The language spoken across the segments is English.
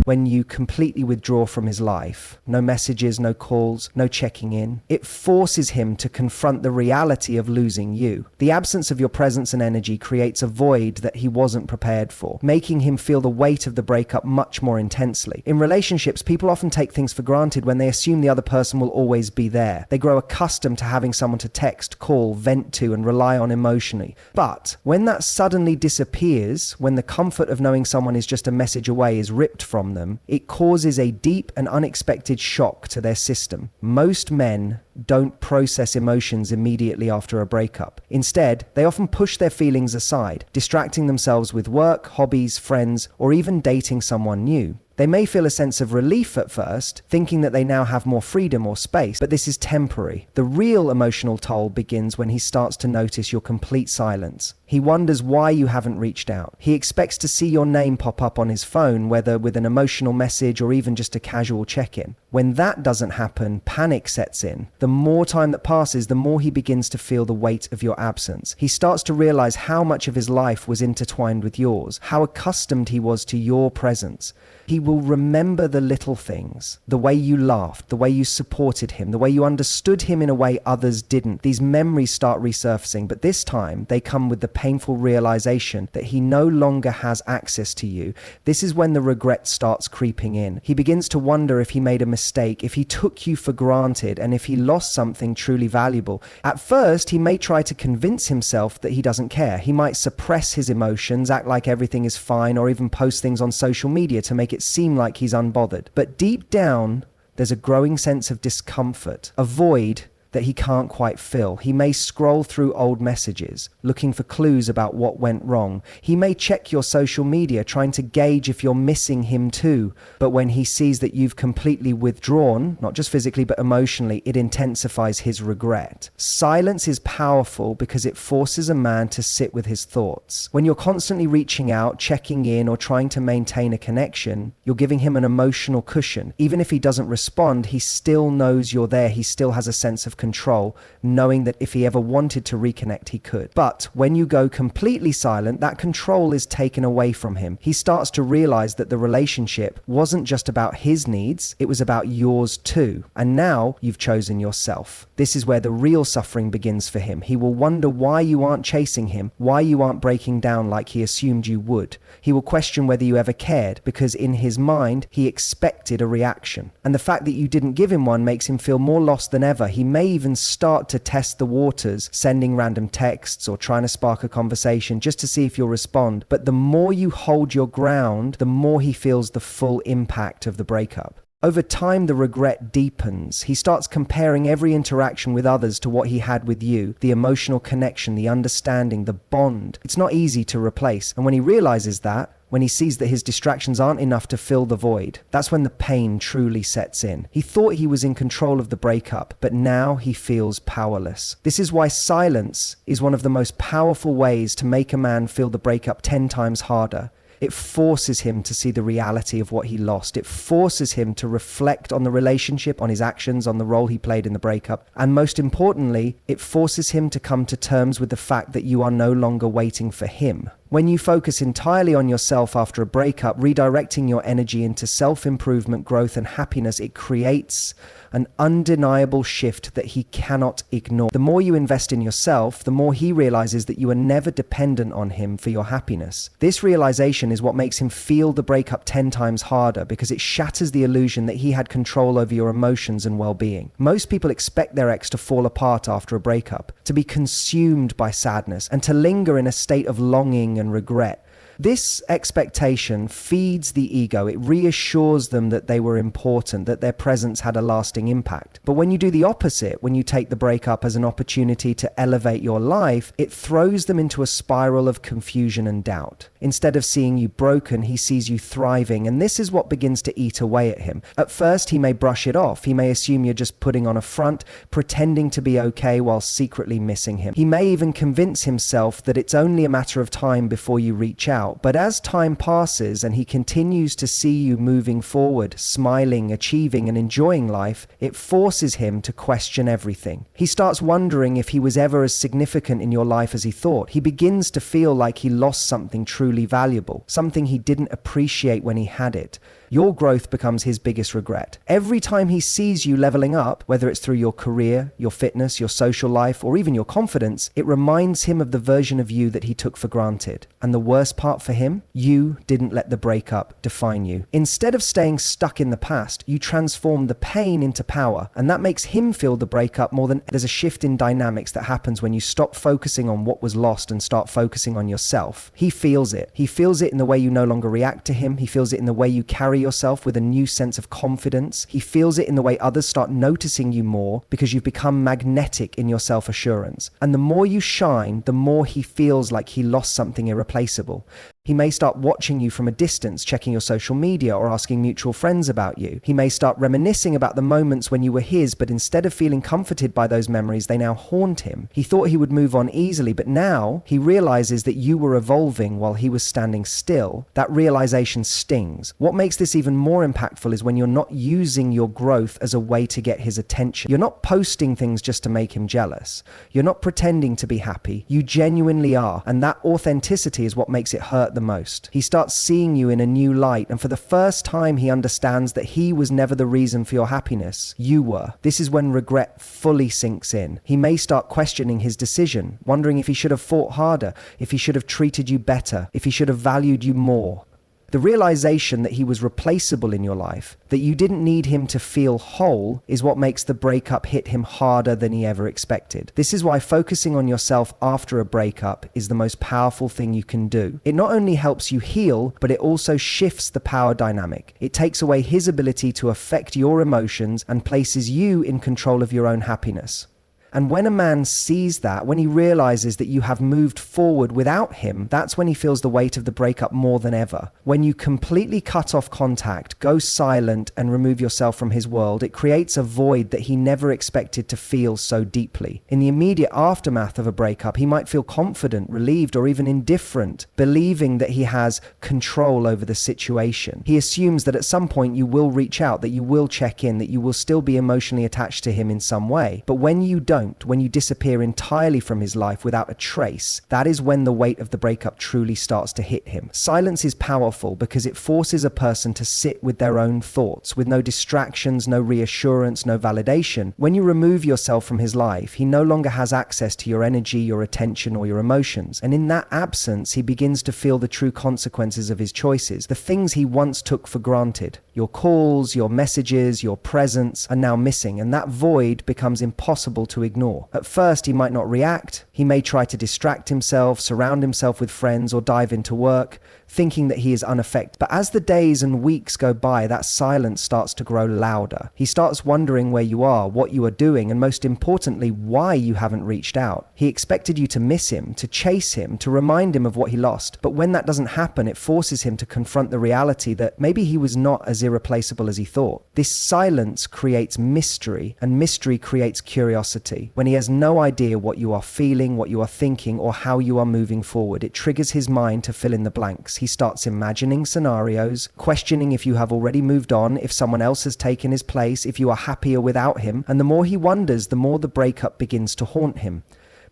When you completely withdraw from his life, no messages, no calls, no checking in, it forces him to confront the reality of losing you. The absence of your presence and energy creates a void that he wasn't prepared for, making him feel the weight of the breakup much more intensely. In relationships, people often take things for granted when they assume the other person will always be there. They grow accustomed to having someone to text, call, vent to, and rely on emotionally. But when that suddenly disappears, when the comfort of knowing someone is just a message away is ripped from them, it causes a deep and unexpected shock to their system. Most men don't process emotions immediately after a breakup. Instead, they often push their feelings aside, distracting themselves with work, hobbies, friends, or even dating someone new. They may feel a sense of relief at first, thinking that they now have more freedom or space, but this is temporary. The real emotional toll begins when he starts to notice your complete silence. He wonders why you haven't reached out. He expects to see your name pop up on his phone, whether with an emotional message or even just a casual check-in. When that doesn't happen, panic sets in. The more time that passes, the more he begins to feel the weight of your absence. He starts to realize how much of his life was intertwined with yours, how accustomed he was to your presence. He will remember the little things, the way you laughed, the way you supported him, the way you understood him in a way others didn't. These memories start resurfacing, but this time they come with the painful realization that he no longer has access to you. This is when the regret starts creeping in. He begins to wonder if he made a mistake, if he took you for granted, and if he lost something truly valuable. At first, he may try to convince himself that he doesn't care. He might suppress his emotions, act like everything is fine, or even post things on social media to make it seem like he's unbothered. But deep down, there's a growing sense of discomfort, a void that he can't quite fill. He may scroll through old messages, looking for clues about what went wrong. He may check your social media, trying to gauge if you're missing him too. But when he sees that you've completely withdrawn, not just physically but emotionally, it intensifies his regret. Silence is powerful because it forces a man to sit with his thoughts. When you're constantly reaching out, checking in, or trying to maintain a connection, you're giving him an emotional cushion. Even if he doesn't respond, he still knows you're there. He still has a sense of control, knowing that if he ever wanted to reconnect, he could. But when you go completely silent, that control is taken away from him. He starts to realize that the relationship wasn't just about his needs, it was about yours too. And now you've chosen yourself. This is where the real suffering begins for him. He will wonder why you aren't chasing him, why you aren't breaking down like he assumed you would. He will question whether you ever cared, because in his mind, he expected a reaction. And the fact that you didn't give him one makes him feel more lost than ever. He may even start to test the waters, sending random texts or trying to spark a conversation just to see if you'll respond. But the more you hold your ground, the more he feels the full impact of the breakup. Over time, the regret deepens. He starts comparing every interaction with others to what he had with you, the emotional connection, the understanding, the bond. It's not easy to replace. And when he realizes that, when he sees that his distractions aren't enough to fill the void, that's when the pain truly sets in. He thought he was in control of the breakup, but now he feels powerless. This is why silence is one of the most powerful ways to make a man feel the breakup 10 times harder. It forces him to see the reality of what he lost. It forces him to reflect on the relationship, on his actions, on the role he played in the breakup. And most importantly, it forces him to come to terms with the fact that you are no longer waiting for him. When you focus entirely on yourself after a breakup, redirecting your energy into self-improvement, growth, and happiness, it creates an undeniable shift that he cannot ignore. The more you invest in yourself, the more he realizes that you are never dependent on him for your happiness. This realization is what makes him feel the breakup 10 times harder, because it shatters the illusion that he had control over your emotions and well-being. Most people expect their ex to fall apart after a breakup, to be consumed by sadness, and to linger in a state of longing and regret. This expectation feeds the ego. It reassures them that they were important, that their presence had a lasting impact. But when you do the opposite, when you take the breakup as an opportunity to elevate your life, it throws them into a spiral of confusion and doubt. Instead of seeing you broken, he sees you thriving, and this is what begins to eat away at him. At first, he may brush it off. He may assume you're just putting on a front, pretending to be okay while secretly missing him. He may even convince himself that it's only a matter of time before you reach out. out, but as time passes and he continues to see you moving forward, smiling, achieving, and enjoying life, it forces him to question everything. He starts wondering if he was ever as significant in your life as he thought. He begins to feel like he lost something truly valuable, something he didn't appreciate when he had it. Your growth becomes his biggest regret. Every time he sees you leveling up, whether it's through your career, your fitness, your social life, or even your confidence, it reminds him of the version of you that he took for granted. And the worst part for him, you didn't let the breakup define you. Instead of staying stuck in the past, you transform the pain into power, and that makes him feel the breakup more than. There's a shift in dynamics that happens when you stop focusing on what was lost and start focusing on yourself. He feels it. He feels it in the way you no longer react to him. He feels it in the way you carry yourself with a new sense of confidence. He feels it in the way others start noticing you more because you've become magnetic in your self-assurance. And the more you shine, the more he feels like he lost something irreplaceable. He may start watching you from a distance, checking your social media or asking mutual friends about you. He may start reminiscing about the moments when you were his, but instead of feeling comforted by those memories, they now haunt him. He thought he would move on easily, but now he realizes that you were evolving while he was standing still. That realization stings. What makes this even more impactful is when you're not using your growth as a way to get his attention. You're not posting things just to make him jealous. You're not pretending to be happy. You genuinely are, and that authenticity is what makes it hurt the most. He starts seeing you in a new light, and for the first time he understands that he was never the reason for your happiness. You were. This is when regret fully sinks in. He may start questioning his decision, wondering if he should have fought harder, if he should have treated you better, if he should have valued you more. The realization that he was replaceable in your life, that you didn't need him to feel whole, is what makes the breakup hit him harder than he ever expected. This is why focusing on yourself after a breakup is the most powerful thing you can do. It not only helps you heal, but it also shifts the power dynamic. It takes away his ability to affect your emotions and places you in control of your own happiness. And when a man sees that, when he realizes that you have moved forward without him, that's when he feels the weight of the breakup more than ever. When you completely cut off contact, go silent, and remove yourself from his world, it creates a void that he never expected to feel so deeply. In the immediate aftermath of a breakup, he might feel confident, relieved, or even indifferent, believing that he has control over the situation. He assumes that at some point you will reach out, that you will check in, that you will still be emotionally attached to him in some way. But when you don't, when you disappear entirely from his life without a trace, that is when the weight of the breakup truly starts to hit him. Silence is powerful because it forces a person to sit with their own thoughts, with no distractions, no reassurance, no validation. When you remove yourself from his life, he no longer has access to your energy, your attention, or your emotions. And in that absence, he begins to feel the true consequences of his choices, the things he once took for granted. Your calls, your messages, your presence are now missing, and that void becomes impossible to ignore. At first, he might not react. He may try to distract himself, surround himself with friends, or dive into work, thinking that he is unaffected. But as the days and weeks go by, that silence starts to grow louder. He starts wondering where you are, what you are doing, and most importantly, why you haven't reached out. He expected you to miss him, to chase him, to remind him of what he lost. But when that doesn't happen, it forces him to confront the reality that maybe he was not as irreplaceable as he thought. This silence creates mystery, and mystery creates curiosity. When he has no idea what you are feeling, what you are thinking, or how you are moving forward, it triggers his mind to fill in the blanks. He starts imagining scenarios, questioning if you have already moved on, if someone else has taken his place, if you are happier without him. And the more he wonders, the more the breakup begins to haunt him.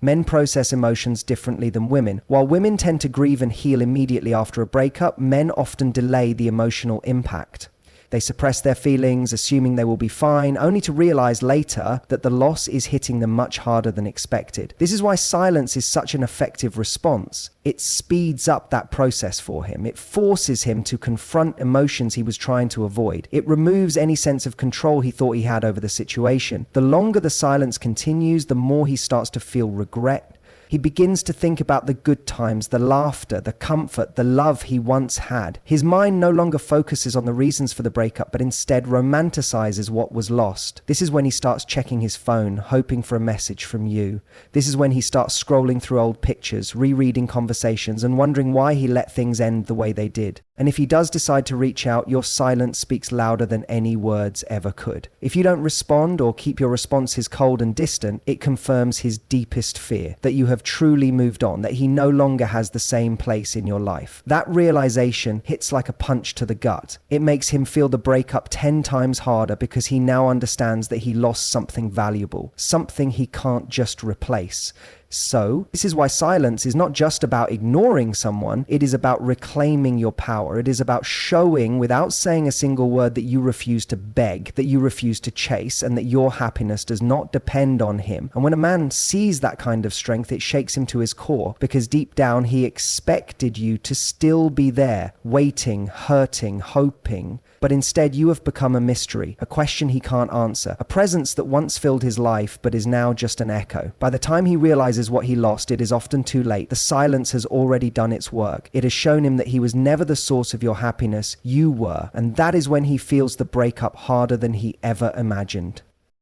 Men process emotions differently than women. While women tend to grieve and heal immediately after a breakup, men often delay the emotional impact. They suppress their feelings, assuming they will be fine, only to realize later that the loss is hitting them much harder than expected. This is why silence is such an effective response. It speeds up that process for him. It forces him to confront emotions he was trying to avoid. It removes any sense of control he thought he had over the situation. The longer the silence continues, the more he starts to feel regret. He begins to think about the good times, the laughter, the comfort, the love he once had. His mind no longer focuses on the reasons for the breakup, but instead romanticizes what was lost. This is when he starts checking his phone, hoping for a message from you. This is when he starts scrolling through old pictures, rereading conversations, and wondering why he let things end the way they did. And if he does decide to reach out, your silence speaks louder than any words ever could. If you don't respond or keep your responses cold and distant, it confirms his deepest fear, that you have truly moved on, that he no longer has the same place in your life. That realization hits like a punch to the gut. It makes him feel the breakup 10 times harder because he now understands that he lost something valuable, something he can't just replace. So, this is why silence is not just about ignoring someone, it is about reclaiming your power. It is about showing, without saying a single word, that you refuse to beg, that you refuse to chase, and that your happiness does not depend on him. And when a man sees that kind of strength, it shakes him to his core, because deep down he expected you to still be there, waiting, hurting, hoping. But instead you have become a mystery, a question he can't answer, a presence that once filled his life but is now just an echo. By the time he realizes what he lost, it is often too late. The silence has already done its work. It has shown him that he was never the source of your happiness, you were. And that is when he feels the breakup harder than he ever imagined.